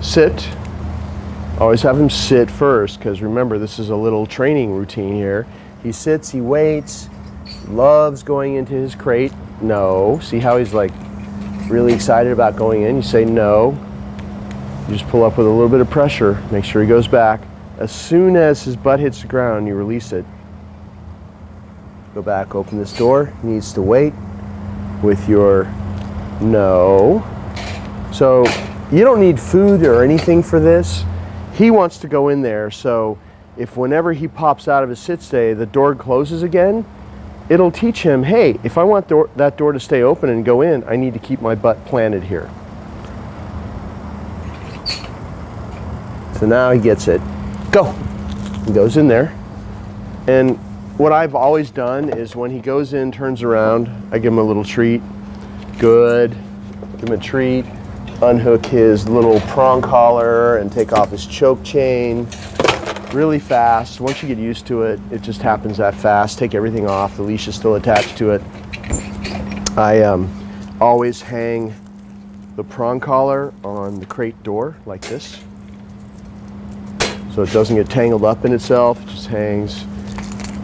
sit. Always have him sit first, because remember, this is a little training routine here. He sits, he waits, loves going into his crate. No. See how he's like really excited about going in? You say no. You just pull up with a little bit of pressure. Make sure he goes back. As soon as his butt hits the ground, you release it. Go back, open this door. He needs to wait with your no. So you don't need food or anything for this. He wants to go in there, so if whenever he pops out of his sit stay, the door closes again, it'll teach him, hey, if I want that door to stay open and go in, I need to keep my butt planted here. So now he gets it. Go! He goes in there. And what I've always done is when he goes in, turns around, I give him a little treat. Good. Give him a treat. Unhook his little prong collar and take off his choke chain really fast. Once you get used to it, it just happens that fast. Take everything off. The leash is still attached to it. I always hang the prong collar on the crate door like this, so it doesn't get tangled up in itself. It just hangs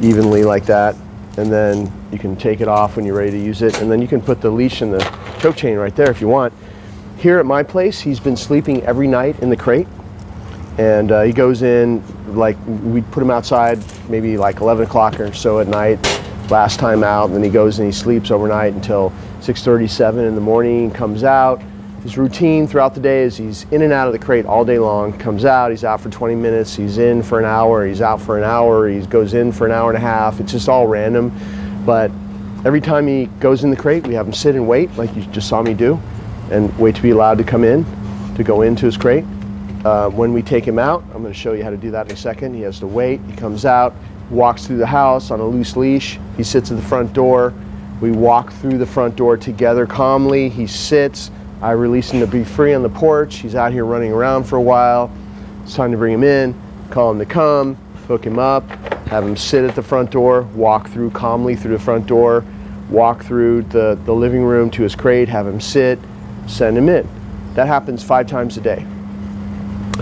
evenly like that, and then you can take it off when you're ready to use it, and then you can put the leash and the choke chain right there if you want. Here at my place, he's been sleeping every night in the crate, and he goes in, like, we put him outside maybe like 11 o'clock or so at night, last time out, and then he goes and he sleeps overnight until 6:37 in the morning, comes out. His routine throughout the day is he's in and out of the crate all day long, comes out, he's out for 20 minutes, he's in for an hour, he's out for an hour, he goes in for an hour and a half. It's just all random, but every time he goes in the crate, we have him sit and wait, like you just saw me do, and wait to be allowed to come in, to go into his crate. When we take him out, I'm going to show you how to do that in a second. He has to wait, he comes out, walks through the house on a loose leash, he sits at the front door, we walk through the front door together calmly, he sits, I release him to be free on the porch, he's out here running around for a while, it's time to bring him in, call him to come, hook him up, have him sit at the front door, walk through calmly through the front door, walk through the living room to his crate, have him sit, send him in. That happens 5 times a day.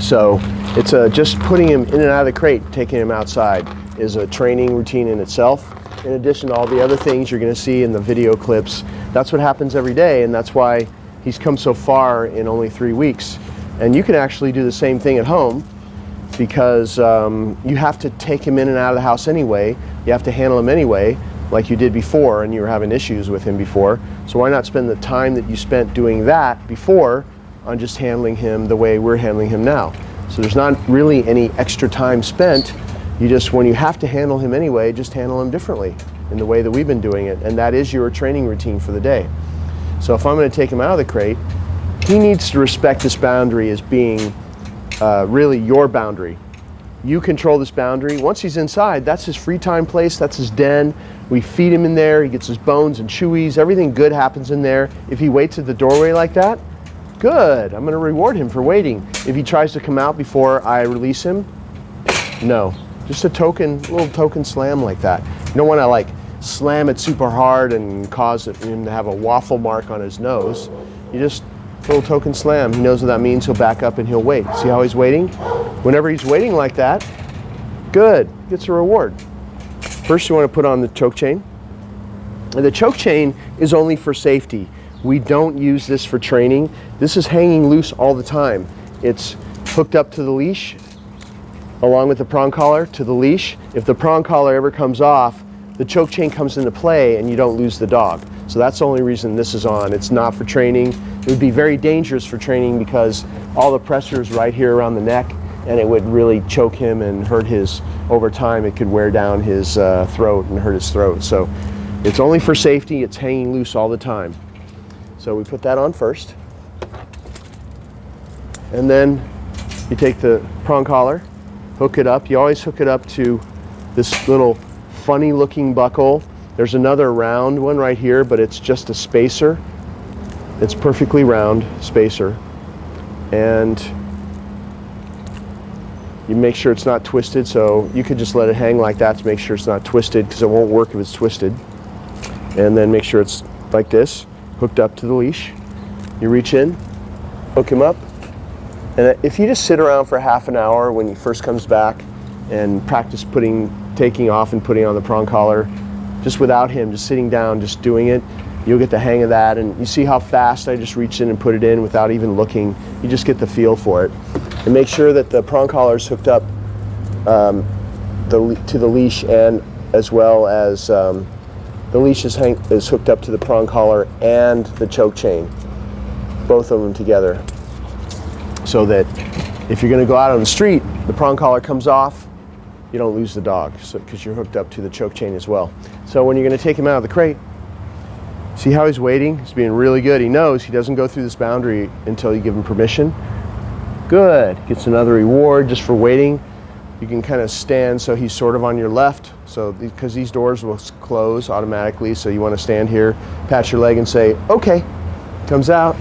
So it's just putting him in and out of the crate, taking him outside is a training routine in itself. In addition to all the other things you're going to see in the video clips, that's what happens every day, and that's why he's come so far in only 3 weeks. And you can actually do the same thing at home, because you have to take him in and out of the house anyway. You have to handle him anyway, like you did before, and you were having issues with him before. So why not spend the time that you spent doing that before on just handling him the way we're handling him now? So there's not really any extra time spent. You just, when you have to handle him anyway, just handle him differently in the way that we've been doing it. And that is your training routine for the day. So if I'm going to take him out of the crate, he needs to respect this boundary as being really your boundary. You control this boundary. Once he's inside, that's his free time place, that's his den. We feed him in there, he gets his bones and chewies, everything good happens in there. If he waits at the doorway like that, good, I'm going to reward him for waiting. If he tries to come out before I release him, no. Just a little token slam like that. You don't want to like slam it super hard and cause him to have a waffle mark on his nose. You just, a little token slam. He knows what that means, he'll back up and he'll wait. See how he's waiting? Whenever he's waiting like that, good, gets a reward. First you want to put on the choke chain. And the choke chain is only for safety. We don't use this for training. This is hanging loose all the time. It's hooked up to the leash, along with the prong collar to the leash. If the prong collar ever comes off, the choke chain comes into play and you don't lose the dog. So that's the only reason this is on. It's not for training. It would be very dangerous for training because all the pressure is right here around the neck, and it would really choke him and hurt over time it could wear down his throat and hurt his throat. So it's only for safety, it's hanging loose all the time. So we put that on first. And then you take the prong collar, hook it up. You always hook it up to this little funny looking buckle. There's another round one right here, but it's just a spacer. It's perfectly round spacer. And you make sure it's not twisted, so you could just let it hang like that to make sure it's not twisted, because it won't work if it's twisted. And then make sure it's like this, hooked up to the leash. You reach in, hook him up, And if you just sit around for half an hour when he first comes back and practice taking off and putting on the prong collar, just without him, just sitting down, just doing it, you'll get the hang of that. And you see how fast I just reached in and put it in without even looking. You just get the feel for it. And make sure that the prong collar is hooked up to the leash, and as well as the leash is hooked up to the prong collar and the choke chain, both of them together, so that if you're going to go out on the street, the prong collar comes off, you don't lose the dog, because you're hooked up to the choke chain as well. So when you're going to take him out of the crate, see how he's waiting? He's being really good. He knows he doesn't go through this boundary until you give him permission. Good. Gets another reward just for waiting. You can kind of stand so he's sort of on your left, so because these doors will close automatically, so you want to stand here, pat your leg and say, okay. Comes out.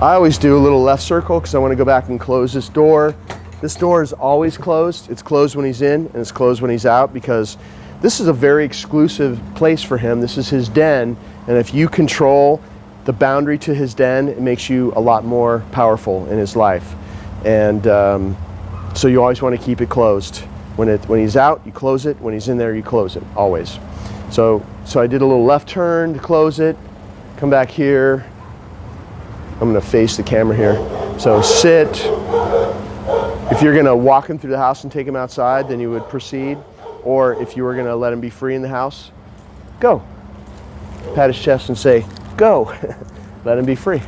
I always do a little left circle because I want to go back and close this door. This door is always closed. It's closed when he's in and it's closed when he's out, because this is a very exclusive place for him. This is his den, and if you control the boundary to his den, it makes you a lot more powerful in his life. And so you always want to keep it closed. When he's out, you close it. When he's in there, you close it, always. So I did a little left turn to close it. Come back here. I'm going to face the camera here. So sit. If you're going to walk him through the house and take him outside, then you would proceed. Or if you were going to let him be free in the house, go. Pat his chest and say, go. Let him be free.